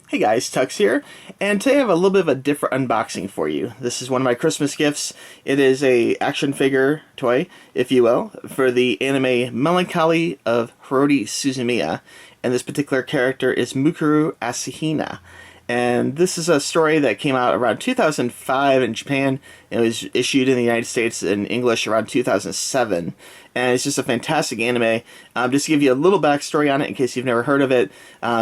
Hey guys, TUXX here, and today I have a little bit of a different unboxing for you. This is one of my Christmas gifts. It is a action figure toy, if you will, for the anime Melancholy of Haruhi Suzumiya, and this particular character is Mikuru Asahina. And this is a story that came out around 2005 in Japan. It was issued in the United States in English around 2007. And it's just a fantastic anime. Just to give you a little backstory on it in case you've never heard of it.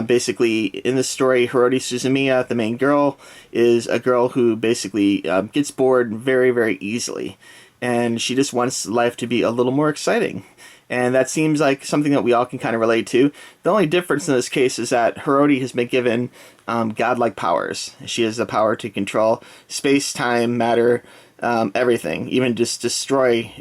Basically, in this story, Haruhi Suzumiya, the main girl, is a girl who basically gets bored very, very easily. And she just wants life to be a little more exciting. And that seems like something that we all can kind of relate to. The only difference in this case is that Haruhi has been given godlike powers. She has the power to control space, time, matter, everything, even just destroy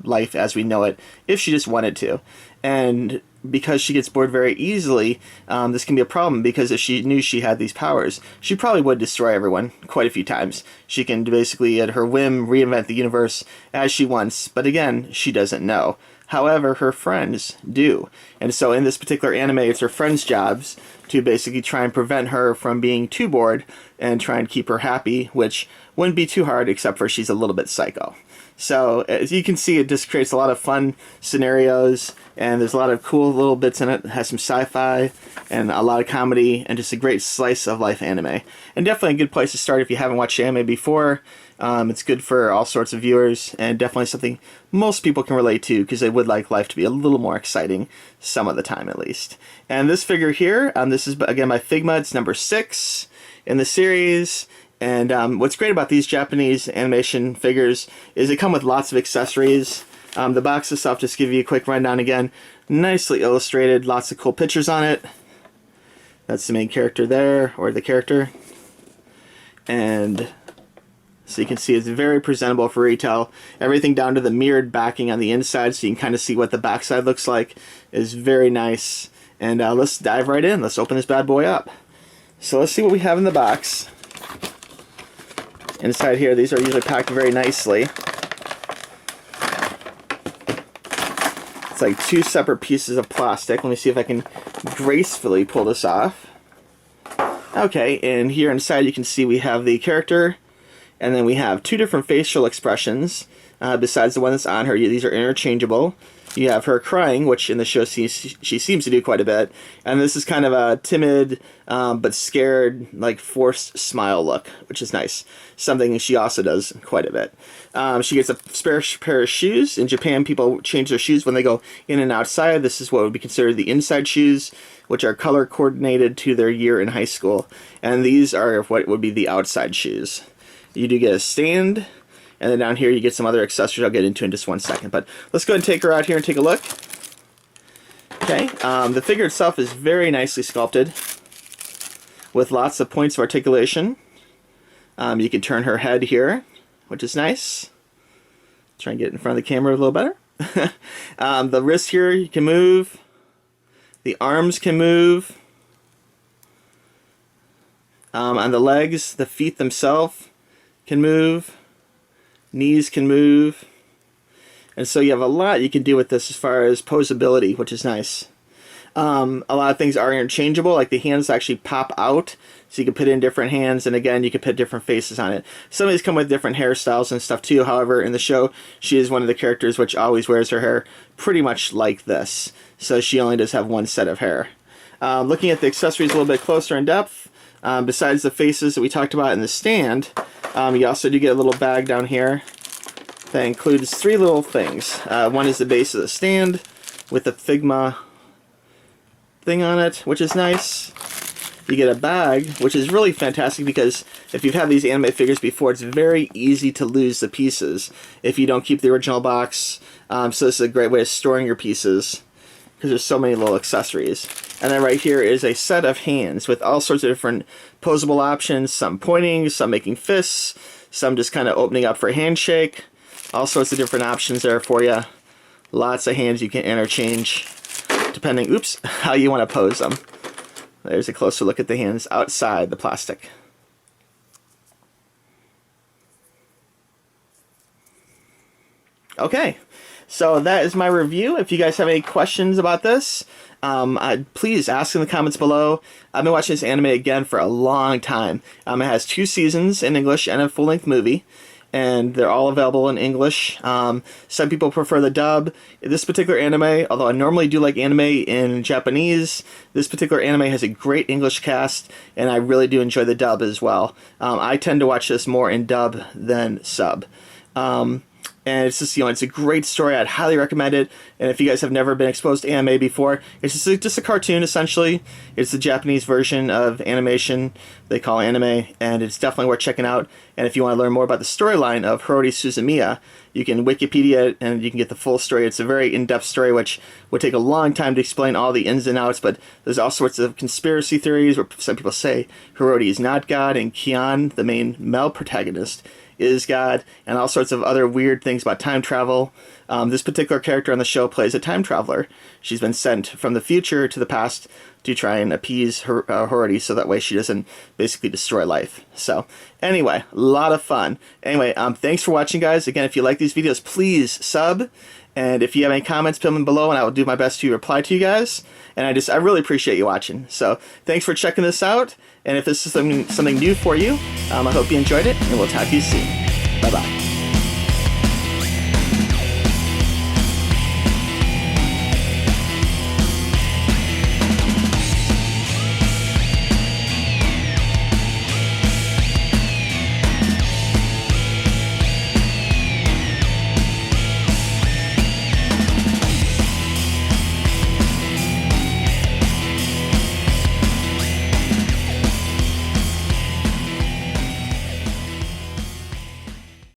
life as we know it, if she just wanted to. And because she gets bored very easily, this can be a problem, because if she knew she had these powers, she probably would destroy everyone quite a few times. She can basically, at her whim, reinvent the universe as she wants, but again, she doesn't know. However, her friends do. And so in this particular anime, it's her friends' jobs to basically try and prevent her from being too bored and try and keep her happy, which wouldn't be too hard, except for she's a little bit psycho. So as you can see, it just creates a lot of fun scenarios, and there's a lot of cool little bits in it. It has some sci-fi and a lot of comedy, and just a great slice of life anime. And definitely a good place to start if you haven't watched anime before. It's good for all sorts of viewers, and definitely something most people can relate to, because they would like life to be a little more exciting, some of the time at least. And this figure here, this is again by Figma. It's number 6 in the series. And what's great about these Japanese animation figures is they come with lots of accessories. The box itself, just give you a quick rundown again. Nicely illustrated, lots of cool pictures on it. That's the main character there, or the character. And so you can see it's very presentable for retail. Everything down to the mirrored backing on the inside, so you can kind of see what the backside looks like, is very nice. And let's dive right in. Let's open this bad boy up. So let's see what we have in the box. Inside here, these are usually packed very nicely. It's like 2 separate pieces of plastic. Let me see if I can gracefully pull this off. Okay, and here inside you can see we have the character, and then we have 2 different facial expressions besides the one that's on her. These are interchangeable. You have her crying, which in the show she seems to do quite a bit. And this is kind of a timid but scared, like forced smile look, which is nice. Something she also does quite a bit. She gets a spare pair of shoes. In Japan, people change their shoes when they go in and outside. This is what would be considered the inside shoes, which are color coordinated to their year in high school. And these are what would be the outside shoes. You do get a stand. And then down here you get some other accessories I'll get into in just one second. But let's go ahead and take her out here and take a look. Okay, the figure itself is very nicely sculpted with lots of points of articulation. You can turn her head here, which is nice. Try and get it in front of the camera a little better. The wrist here you can move. The arms can move. On the legs, the feet themselves can move. Knees can move. And so you have a lot you can do with this as far as posability, which is nice. A lot of things are interchangeable, like the hands actually pop out, so you can put in different hands, and again, you can put different faces on it. Some of these come with different hairstyles and stuff too. However, in the show, she is one of the characters which always wears her hair pretty much like this. So she only does have one set of hair. Looking at the accessories a little bit closer in depth, besides the faces that we talked about in the stand, you also do get a little bag down here that includes 3 little things. One is the base of the stand with the Figma thing on it, which is nice. You get a bag, which is really fantastic, because if you've had these anime figures before, it's very easy to lose the pieces if you don't keep the original box. So this is a great way of storing your pieces, because there's so many little accessories. And then right here is a set of hands with all sorts of different posable options, some pointing, some making fists, some just kind of opening up for a handshake. All sorts of different options there for you. Lots of hands you can interchange depending, how you want to pose them. There's a closer look at the hands outside the plastic. Okay, So that is my review. If you guys have any questions about this, please ask in the comments below. I've been watching this anime again for a long time. It has 2 seasons in English and a full-length movie, and they're all available in English. Some people prefer the dub. This particular anime, although I normally do like anime in Japanese, this particular anime has a great English cast, and I really do enjoy the dub as well. I tend to watch this more in dub than sub. And it's just, it's a great story. I'd highly recommend it. And if you guys have never been exposed to anime before, it's just a cartoon, essentially. It's the Japanese version of animation they call anime, and it's definitely worth checking out. And if you want to learn more about the storyline of Haruhi Suzumiya, you can Wikipedia it, and you can get the full story. It's a very in-depth story, which would take a long time to explain all the ins and outs, but there's all sorts of conspiracy theories where some people say Haruhi is not God, and Kian, the main male protagonist, is God, and all sorts of other weird things about time travel. This particular character on the show plays a time traveler. She's been sent from the future to the past to try and appease her Haruhi, so that way she doesn't basically destroy life. So anyway, a lot of fun. Anyway, thanks for watching, guys. Again, if you like these videos, please sub. And if you have any comments, put them below, and I will do my best to reply to you guys. And I really appreciate you watching. So thanks for checking this out. And if this is something new for you, I hope you enjoyed it, and we'll talk to you soon. Bye-bye.